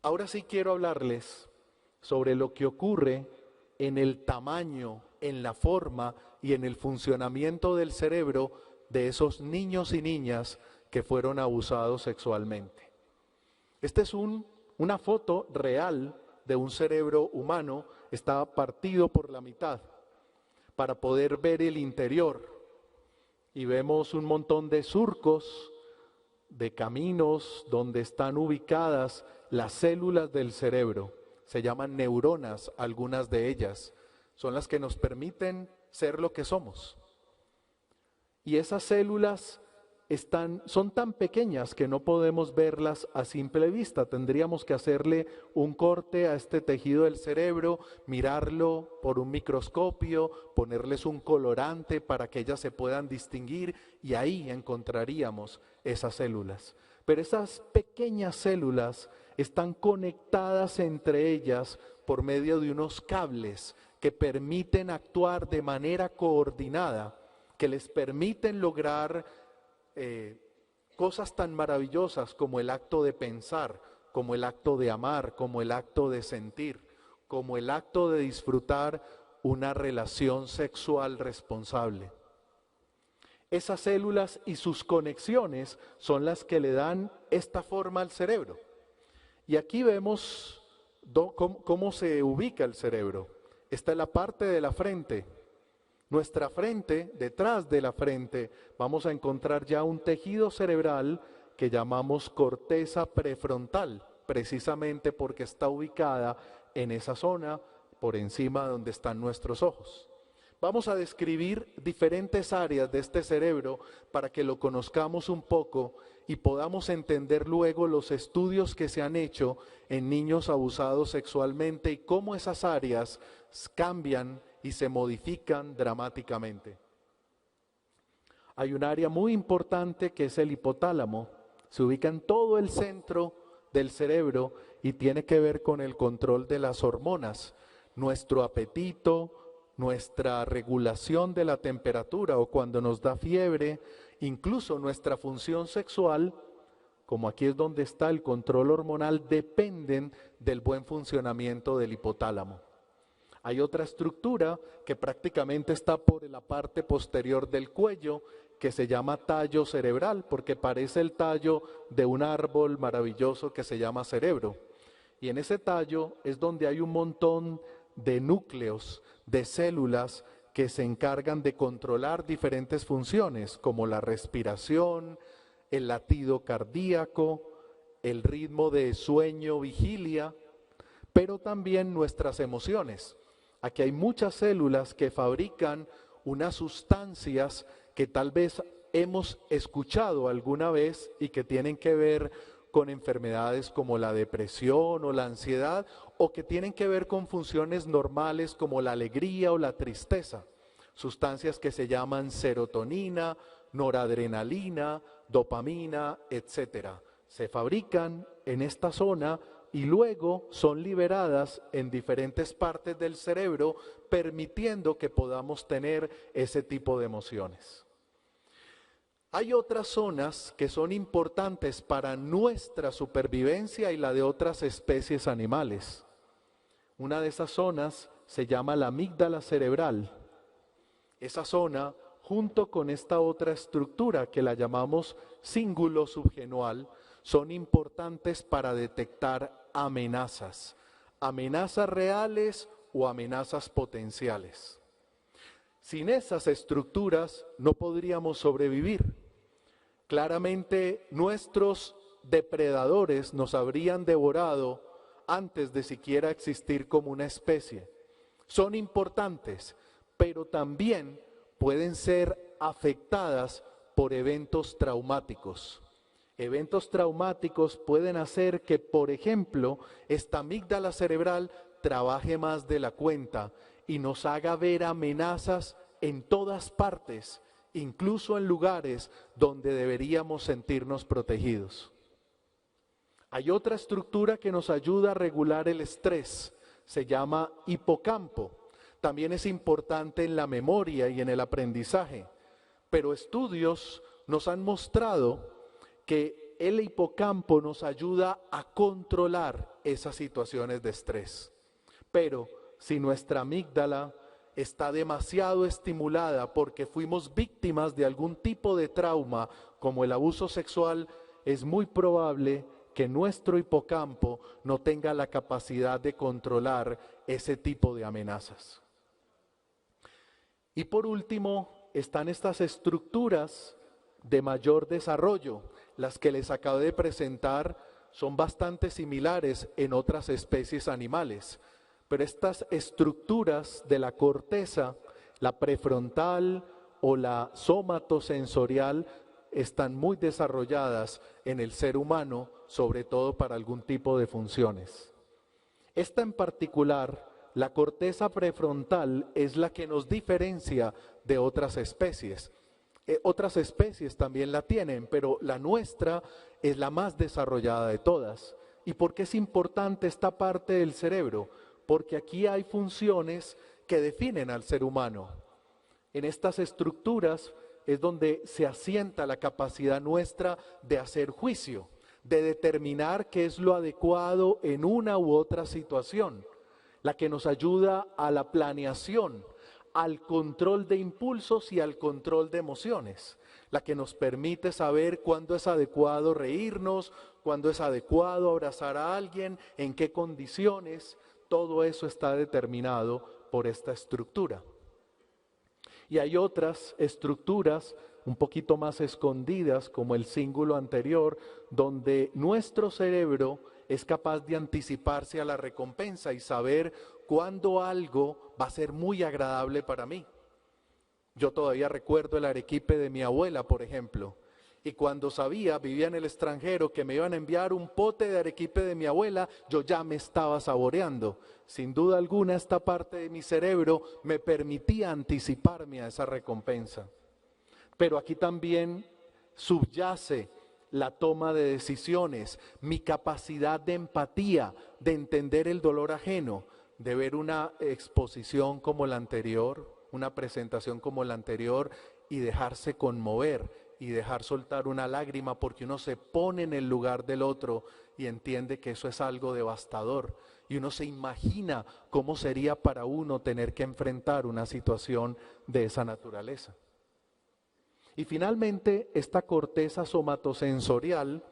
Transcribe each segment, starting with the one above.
Ahora sí quiero hablarles sobre lo que ocurre en el tamaño, en la forma y en el funcionamiento del cerebro de esos niños y niñas que fueron abusados sexualmente. Esta es una foto real de un cerebro humano, está partido por la mitad para poder ver el interior y vemos un montón de surcos, de caminos donde están ubicadas las células del cerebro. Se llaman neuronas, algunas de ellas. Son las que nos permiten ser lo que somos. Y esas células son tan pequeñas que no podemos verlas a simple vista. Tendríamos que hacerle un corte a este tejido del cerebro, mirarlo por un microscopio, ponerles un colorante para que ellas se puedan distinguir y ahí encontraríamos esas células. Pero esas pequeñas células están conectadas entre ellas por medio de unos cables que permiten actuar de manera coordinada, que les permiten lograr cosas tan maravillosas como el acto de pensar, como el acto de amar, como el acto de sentir, como el acto de disfrutar una relación sexual responsable. Esas células y sus conexiones son las que le dan esta forma al cerebro. Y aquí vemos cómo se ubica el cerebro. Esta es la parte de la frente. Nuestra frente, detrás de la frente, vamos a encontrar ya un tejido cerebral que llamamos corteza prefrontal, precisamente porque está ubicada en esa zona, por encima donde están nuestros ojos. Vamos a describir diferentes áreas de este cerebro para que lo conozcamos un poco y podamos entender luego los estudios que se han hecho en niños abusados sexualmente y cómo esas áreas cambian y se modifican dramáticamente. Hay un área muy importante que es el hipotálamo. Se ubica en todo el centro del cerebro y tiene que ver con el control de las hormonas, nuestro apetito, nuestra regulación de la temperatura o cuando nos da fiebre, incluso nuestra función sexual, como aquí es donde está el control hormonal, dependen del buen funcionamiento del hipotálamo. Hay otra estructura que prácticamente está por la parte posterior del cuello, que se llama tallo cerebral, porque parece el tallo de un árbol maravilloso que se llama cerebro. Y en ese tallo es donde hay un montón de núcleos, de células que se encargan de controlar diferentes funciones, como la respiración, el latido cardíaco, el ritmo de sueño, vigilia, pero también nuestras emociones. Aquí hay muchas células que fabrican unas sustancias que tal vez hemos escuchado alguna vez y que tienen que ver con enfermedades como la depresión o la ansiedad, o que tienen que ver con funciones normales como la alegría o la tristeza. Sustancias que se llaman serotonina, noradrenalina, dopamina, etcétera. Se fabrican en esta zona y luego son liberadas en diferentes partes del cerebro, permitiendo que podamos tener ese tipo de emociones. Hay otras zonas que son importantes para nuestra supervivencia y la de otras especies animales. Una de esas zonas se llama la amígdala cerebral. Esa zona, junto con esta otra estructura que la llamamos cíngulo subgenual, son importantes para detectar amenazas, amenazas reales o amenazas potenciales. Sin esas estructuras no podríamos sobrevivir. Claramente nuestros depredadores nos habrían devorado antes de siquiera existir como una especie. Son importantes, pero también pueden ser afectadas por eventos traumáticos. Eventos traumáticos pueden hacer que, por ejemplo, esta amígdala cerebral trabaje más de la cuenta y nos haga ver amenazas en todas partes, incluso en lugares donde deberíamos sentirnos protegidos. Hay otra estructura que nos ayuda a regular el estrés, se llama hipocampo. También es importante en la memoria y en el aprendizaje, pero estudios nos han mostrado que el hipocampo nos ayuda a controlar esas situaciones de estrés. Pero si nuestra amígdala está demasiado estimulada porque fuimos víctimas de algún tipo de trauma, como el abuso sexual, es muy probable que nuestro hipocampo no tenga la capacidad de controlar ese tipo de amenazas. Y por último, están estas estructuras de mayor desarrollo. Las que les acabo de presentar son bastante similares en otras especies animales. Pero estas estructuras de la corteza, la prefrontal o la somatosensorial, están muy desarrolladas en el ser humano, sobre todo para algún tipo de funciones. Esta en particular, la corteza prefrontal, es la que nos diferencia de otras especies. Otras especies también la tienen, pero la nuestra es la más desarrollada de todas. ¿Y por qué es importante esta parte del cerebro? Porque aquí hay funciones que definen al ser humano. En estas estructuras es donde se asienta la capacidad nuestra de hacer juicio, de determinar qué es lo adecuado en una u otra situación, la que nos ayuda a la planeación, al control de impulsos y al control de emociones, la que nos permite saber cuándo es adecuado reírnos, cuándo es adecuado abrazar a alguien, en qué condiciones. Todo eso está determinado por esta estructura. Y hay otras estructuras un poquito más escondidas, como el cíngulo anterior, donde nuestro cerebro es capaz de anticiparse a la recompensa y saber cuándo algo va a ser muy agradable para mí. Yo todavía recuerdo el arequipe de mi abuela, por ejemplo. Y cuando sabía, vivía en el extranjero, que me iban a enviar un pote de arequipe de mi abuela, yo ya me estaba saboreando. Sin duda alguna, esta parte de mi cerebro me permitía anticiparme a esa recompensa. Pero aquí también subyace la toma de decisiones, mi capacidad de empatía, de entender el dolor ajeno, de ver una exposición como la anterior, una presentación como la anterior y dejarse conmover y dejar soltar una lágrima porque uno se pone en el lugar del otro y entiende que eso es algo devastador y uno se imagina cómo sería para uno tener que enfrentar una situación de esa naturaleza. Y finalmente, esta corteza somatosensorial,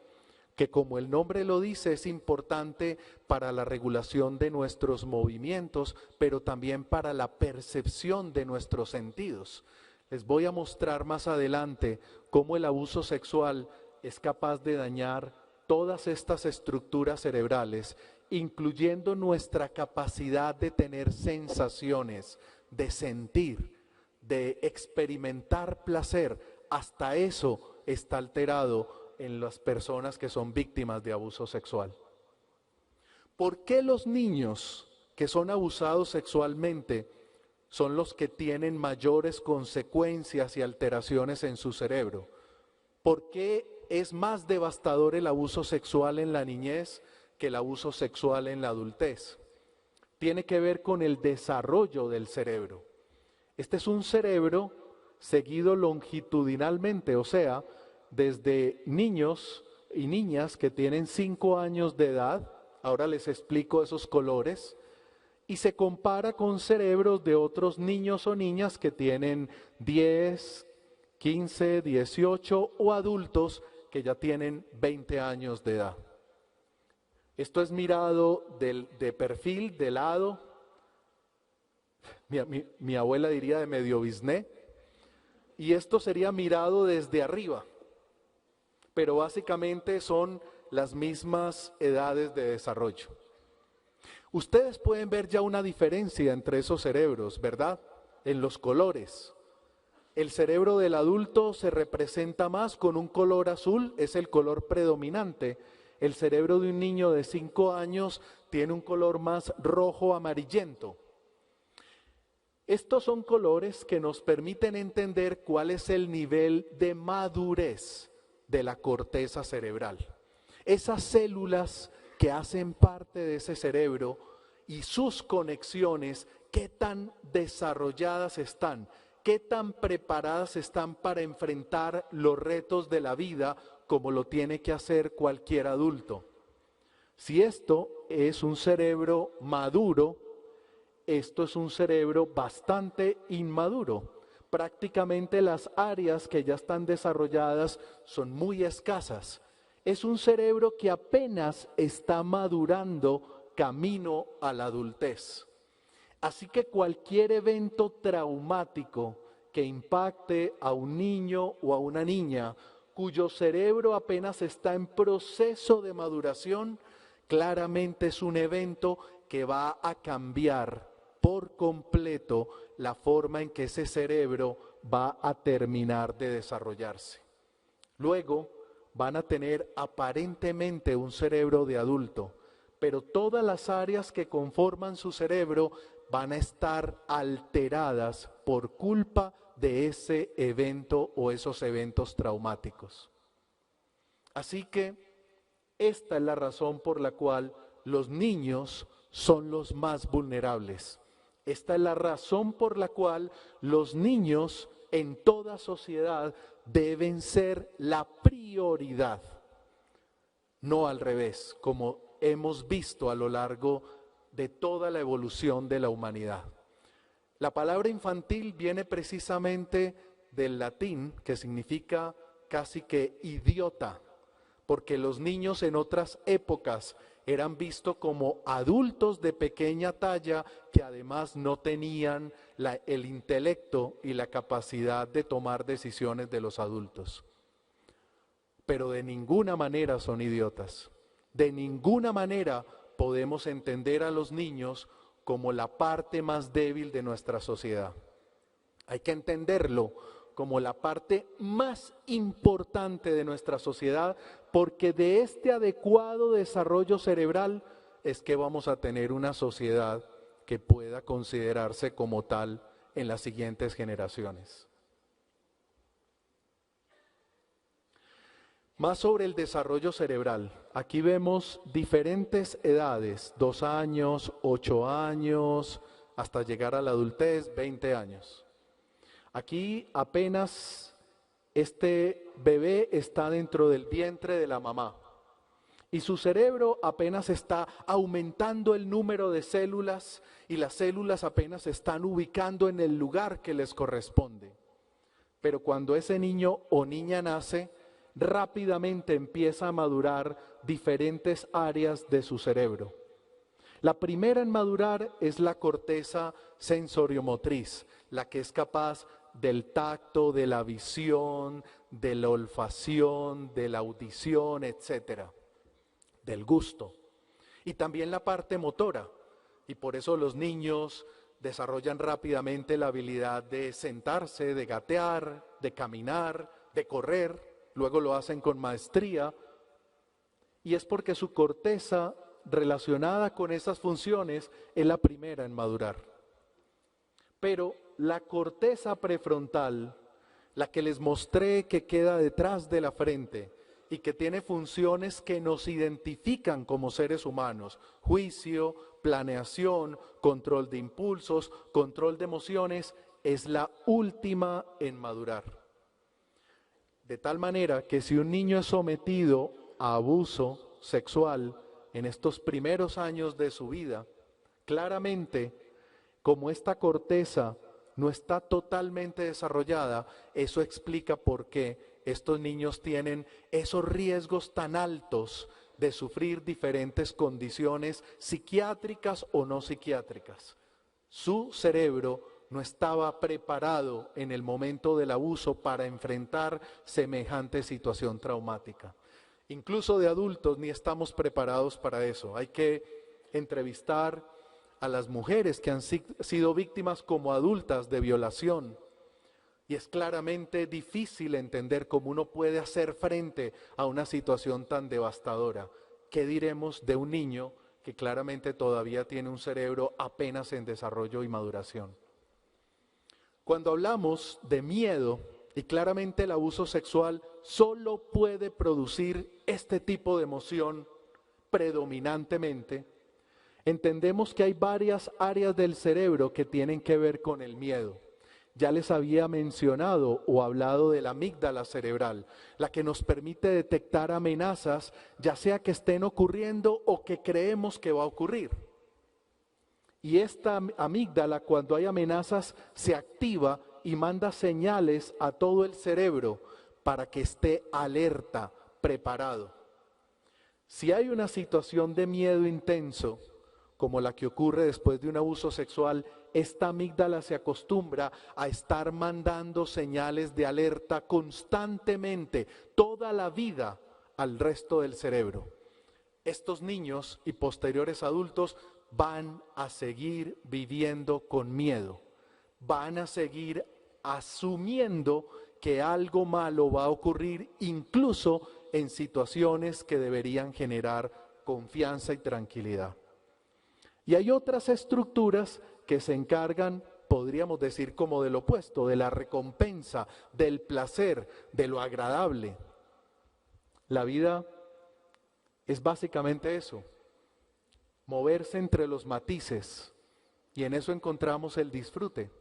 que como el nombre lo dice, es importante para la regulación de nuestros movimientos, pero también para la percepción de nuestros sentidos. Les voy a mostrar más adelante cómo el abuso sexual es capaz de dañar todas estas estructuras cerebrales, incluyendo nuestra capacidad de tener sensaciones, de sentir, de experimentar placer. Hasta eso está alterado en las personas que son víctimas de abuso sexual. ¿Por qué los niños que son abusados sexualmente son los que tienen mayores consecuencias y alteraciones en su cerebro? ¿Por qué es más devastador el abuso sexual en la niñez que el abuso sexual en la adultez? Tiene que ver con el desarrollo del cerebro. Este es un cerebro seguido longitudinalmente, o sea, desde niños y niñas que tienen 5 años de edad, ahora les explico esos colores, y se compara con cerebros de otros niños o niñas que tienen 10, 15, 18 o adultos que ya tienen 20 años de edad. Esto es mirado de perfil, de lado. Mi abuela diría de medio bisné. Y esto sería mirado desde arriba. Pero básicamente son las mismas edades de desarrollo. Ustedes pueden ver ya una diferencia entre esos cerebros, ¿verdad? En los colores. El cerebro del adulto se representa más con un color azul, es el color predominante. El cerebro de un niño de 5 años tiene un color más rojo amarillento. Estos son colores que nos permiten entender cuál es el nivel de madurez de la corteza cerebral. Esas células que hacen parte de ese cerebro y sus conexiones, qué tan desarrolladas están, qué tan preparadas están para enfrentar los retos de la vida como lo tiene que hacer cualquier adulto. Si esto es un cerebro maduro, esto es un cerebro bastante inmaduro. Prácticamente las áreas que ya están desarrolladas son muy escasas. Es un cerebro que apenas está madurando camino a la adultez. Así que cualquier evento traumático que impacte a un niño o a una niña cuyo cerebro apenas está en proceso de maduración, claramente es un evento que va a cambiar por completo la forma en que ese cerebro va a terminar de desarrollarse. Luego van a tener aparentemente un cerebro de adulto, pero todas las áreas que conforman su cerebro van a estar alteradas por culpa de ese evento o esos eventos traumáticos. Así que esta es la razón por la cual los niños son los más vulnerables. Esta es la razón por la cual los niños en toda sociedad deben ser la prioridad, no al revés, como hemos visto a lo largo de toda la evolución de la humanidad. La palabra infantil viene precisamente del latín, que significa casi que idiota, porque los niños en otras épocas eran vistos como adultos de pequeña talla que además no tenían el intelecto y la capacidad de tomar decisiones de los adultos. Pero de ninguna manera son idiotas. De ninguna manera podemos entender a los niños como la parte más débil de nuestra sociedad. Hay que entenderlo como la parte más importante de nuestra sociedad, porque de este adecuado desarrollo cerebral es que vamos a tener una sociedad que pueda considerarse como tal en las siguientes generaciones. Más sobre el desarrollo cerebral. Aquí vemos diferentes edades, 2 años, 8 años, hasta llegar a la adultez, 20 años. Aquí apenas este bebé está dentro del vientre de la mamá y su cerebro apenas está aumentando el número de células y las células apenas se están ubicando en el lugar que les corresponde. Pero cuando ese niño o niña nace, rápidamente empieza a madurar diferentes áreas de su cerebro. La primera en madurar es la corteza sensoriomotriz, la que es capaz del tacto, de la visión, de la olfacción, de la audición, etcétera, del gusto. Y también la parte motora, y por eso los niños desarrollan rápidamente la habilidad de sentarse, de gatear, de caminar, de correr, luego lo hacen con maestría, y es porque su corteza relacionada con esas funciones es la primera en madurar. Pero la corteza prefrontal, la que les mostré que queda detrás de la frente y que tiene funciones que nos identifican como seres humanos, juicio, planeación, control de impulsos, control de emociones, es la última en madurar. De tal manera que si un niño es sometido a abuso sexual en estos primeros años de su vida, claramente, como esta corteza no está totalmente desarrollada, eso explica por qué estos niños tienen esos riesgos tan altos de sufrir diferentes condiciones psiquiátricas o no psiquiátricas. Su cerebro no estaba preparado en el momento del abuso para enfrentar semejante situación traumática. Incluso de adultos ni estamos preparados para eso. Hay que entrevistar a las mujeres que han sido víctimas como adultas de violación. Y es claramente difícil entender cómo uno puede hacer frente a una situación tan devastadora. ¿Qué diremos de un niño que claramente todavía tiene un cerebro apenas en desarrollo y maduración? Cuando hablamos de miedo, y claramente el abuso sexual solo puede producir este tipo de emoción predominantemente, entendemos que hay varias áreas del cerebro que tienen que ver con el miedo. Ya les había mencionado o hablado de la amígdala cerebral, la que nos permite detectar amenazas, ya sea que estén ocurriendo o que creemos que va a ocurrir. Y esta amígdala, cuando hay amenazas, se activa y manda señales a todo el cerebro para que esté alerta, preparado. Si hay una situación de miedo intenso, como la que ocurre después de un abuso sexual, esta amígdala se acostumbra a estar mandando señales de alerta constantemente, toda la vida, al resto del cerebro. Estos niños y posteriores adultos van a seguir viviendo con miedo, van a seguir asumiendo que algo malo va a ocurrir, incluso en situaciones que deberían generar confianza y tranquilidad. Y hay otras estructuras que se encargan, podríamos decir, como del opuesto, de la recompensa, del placer, de lo agradable. La vida es básicamente eso, moverse entre los matices, y en eso encontramos el disfrute.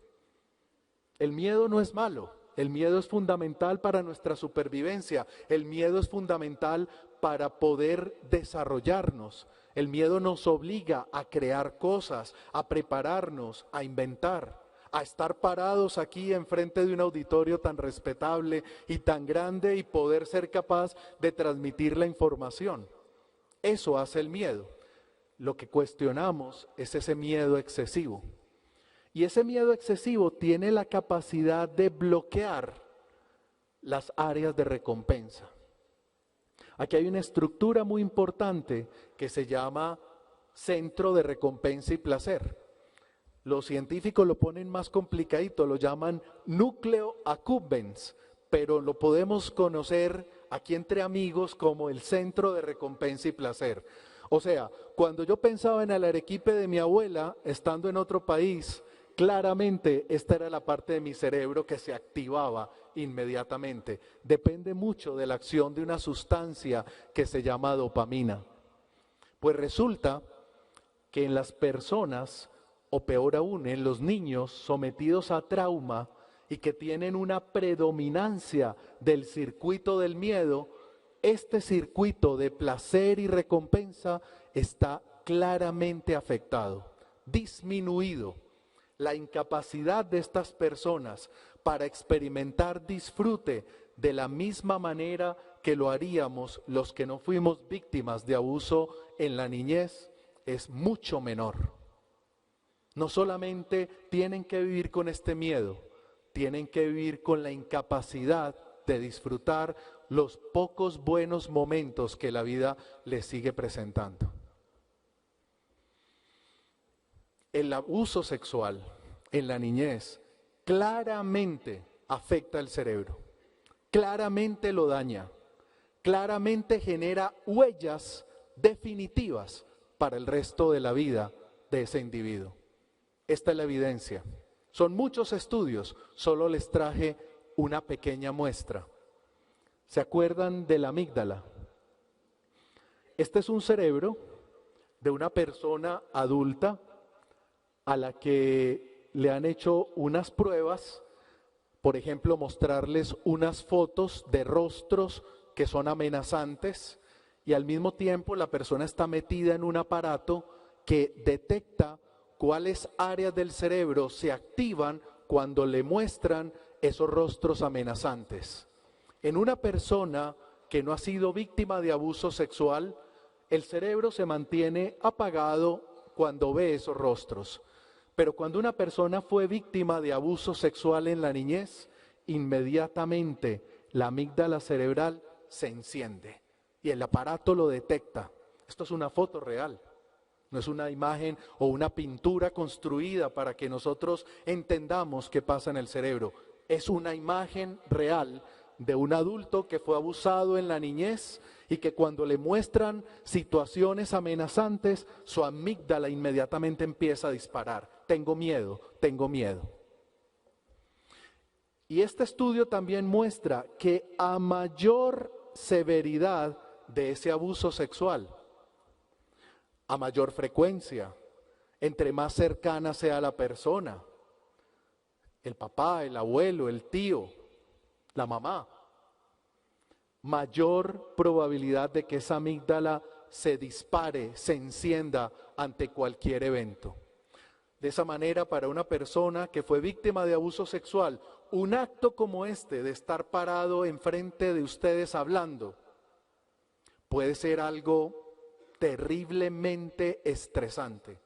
El miedo no es malo, el miedo es fundamental para nuestra supervivencia, el miedo es fundamental para poder desarrollarnos. El miedo nos obliga a crear cosas, a prepararnos, a inventar, a estar parados aquí enfrente de un auditorio tan respetable y tan grande y poder ser capaz de transmitir la información. Eso hace el miedo. Lo que cuestionamos es ese miedo excesivo. Y ese miedo excesivo tiene la capacidad de bloquear las áreas de recompensa. Aquí hay una estructura muy importante que se llama centro de recompensa y placer. Los científicos lo ponen más complicadito, lo llaman núcleo accumbens, pero lo podemos conocer aquí entre amigos como el centro de recompensa y placer. O sea, cuando yo pensaba en el arequipe de mi abuela, estando en otro país, claramente esta era la parte de mi cerebro que se activaba inmediatamente. Depende mucho de la acción de una sustancia que se llama dopamina. Pues resulta que en las personas, o peor aún, en los niños sometidos a trauma y que tienen una predominancia del circuito del miedo, este circuito de placer y recompensa está claramente afectado, disminuido. La incapacidad de estas personas para experimentar disfrute de la misma manera que lo haríamos los que no fuimos víctimas de abuso en la niñez es mucho menor. No solamente tienen que vivir con este miedo, tienen que vivir con la incapacidad de disfrutar los pocos buenos momentos que la vida les sigue presentando. El abuso sexual en la niñez claramente afecta el cerebro, claramente lo daña, claramente genera huellas definitivas para el resto de la vida de ese individuo. Esta es la evidencia. Son muchos estudios, solo les traje una pequeña muestra. ¿Se acuerdan de la amígdala? Este es un cerebro de una persona adulta a la que le han hecho unas pruebas, por ejemplo, mostrarles unas fotos de rostros que son amenazantes y al mismo tiempo la persona está metida en un aparato que detecta cuáles áreas del cerebro se activan cuando le muestran esos rostros amenazantes. En una persona que no ha sido víctima de abuso sexual, el cerebro se mantiene apagado cuando ve esos rostros. Pero cuando una persona fue víctima de abuso sexual en la niñez, inmediatamente la amígdala cerebral se enciende y el aparato lo detecta. Esto es una foto real, no es una imagen o una pintura construida para que nosotros entendamos qué pasa en el cerebro. Es una imagen real de un adulto que fue abusado en la niñez y que cuando le muestran situaciones amenazantes, su amígdala inmediatamente empieza a disparar. Tengo miedo, tengo miedo. Y este estudio también muestra que a mayor severidad de ese abuso sexual, a mayor frecuencia, entre más cercana sea la persona, el papá, el abuelo, el tío, la mamá, mayor probabilidad de que esa amígdala se dispare, se encienda ante cualquier evento. De esa manera, para una persona que fue víctima de abuso sexual, un acto como este de estar parado enfrente de ustedes hablando puede ser algo terriblemente estresante.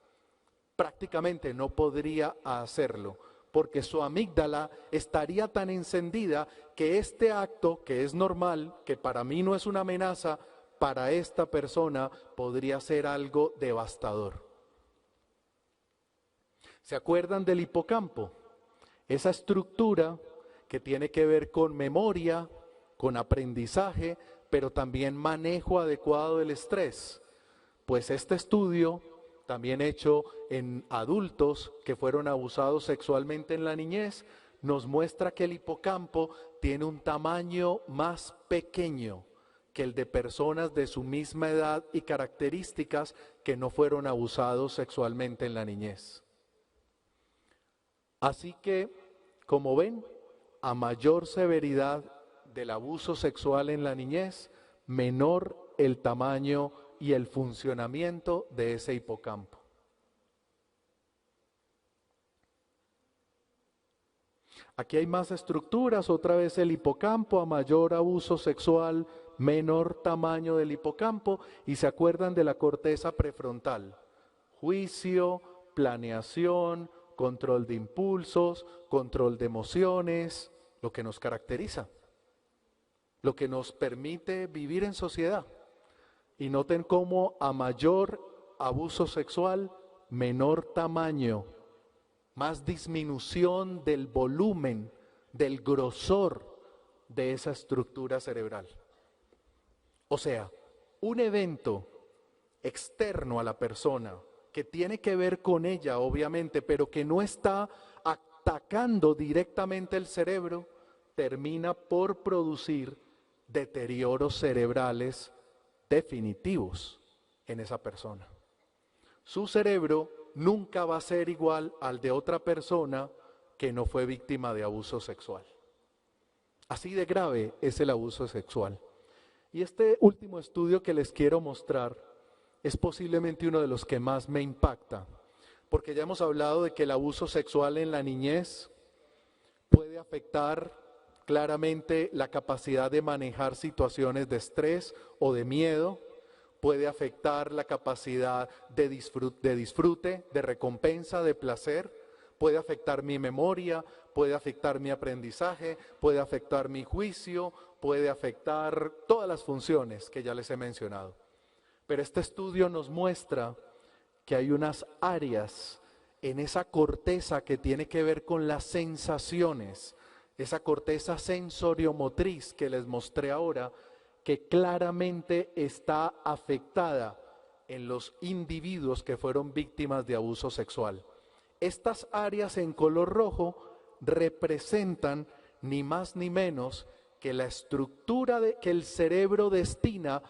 Prácticamente no podría hacerlo, porque su amígdala estaría tan encendida que este acto, que es normal, que para mí no es una amenaza, para esta persona podría ser algo devastador. ¿Se acuerdan del hipocampo? Esa estructura que tiene que ver con memoria, con aprendizaje, pero también manejo adecuado del estrés. Pues este estudio, también hecho en adultos que fueron abusados sexualmente en la niñez, nos muestra que el hipocampo tiene un tamaño más pequeño que el de personas de su misma edad y características que no fueron abusados sexualmente en la niñez. Así que, como ven, a mayor severidad del abuso sexual en la niñez, menor el tamaño y el funcionamiento de ese hipocampo. Aquí hay más estructuras, otra vez el hipocampo, a mayor abuso sexual, menor tamaño del hipocampo, y se acuerdan de la corteza prefrontal. Juicio, planeación, control de impulsos, control de emociones, lo que nos caracteriza, lo que nos permite vivir en sociedad. Y noten cómo a mayor abuso sexual, menor tamaño, más disminución del volumen, del grosor de esa estructura cerebral. O sea, un evento externo a la persona, que tiene que ver con ella, obviamente, pero que no está atacando directamente el cerebro, termina por producir deterioros cerebrales definitivos en esa persona. Su cerebro nunca va a ser igual al de otra persona que no fue víctima de abuso sexual. Así de grave es el abuso sexual. Y este último estudio que les quiero mostrar es posiblemente uno de los que más me impacta, porque ya hemos hablado de que el abuso sexual en la niñez puede afectar claramente la capacidad de manejar situaciones de estrés o de miedo, puede afectar la capacidad de disfrute, de recompensa, de placer, puede afectar mi memoria, puede afectar mi aprendizaje, puede afectar mi juicio, puede afectar todas las funciones que ya les he mencionado. Pero este estudio nos muestra que hay unas áreas en esa corteza que tiene que ver con las sensaciones, esa corteza sensoriomotriz que les mostré ahora, que claramente está afectada en los individuos que fueron víctimas de abuso sexual. Estas áreas en color rojo representan ni más ni menos que la estructura que el cerebro destina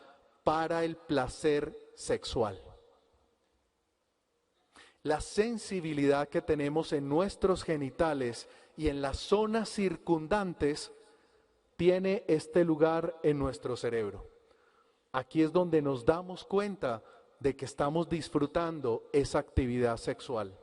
para el placer sexual. La sensibilidad que tenemos en nuestros genitales y en las zonas circundantes tiene este lugar en nuestro cerebro. Aquí es donde nos damos cuenta de que estamos disfrutando esa actividad sexual.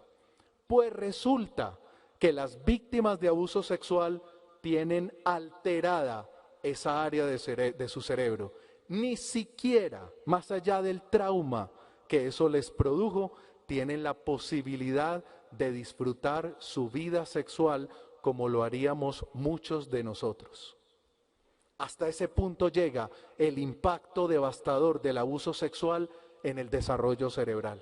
Pues resulta que las víctimas de abuso sexual tienen alterada esa área de su cerebro. Ni siquiera, más allá del trauma que eso les produjo, tienen la posibilidad de disfrutar su vida sexual como lo haríamos muchos de nosotros. Hasta ese punto llega el impacto devastador del abuso sexual en el desarrollo cerebral.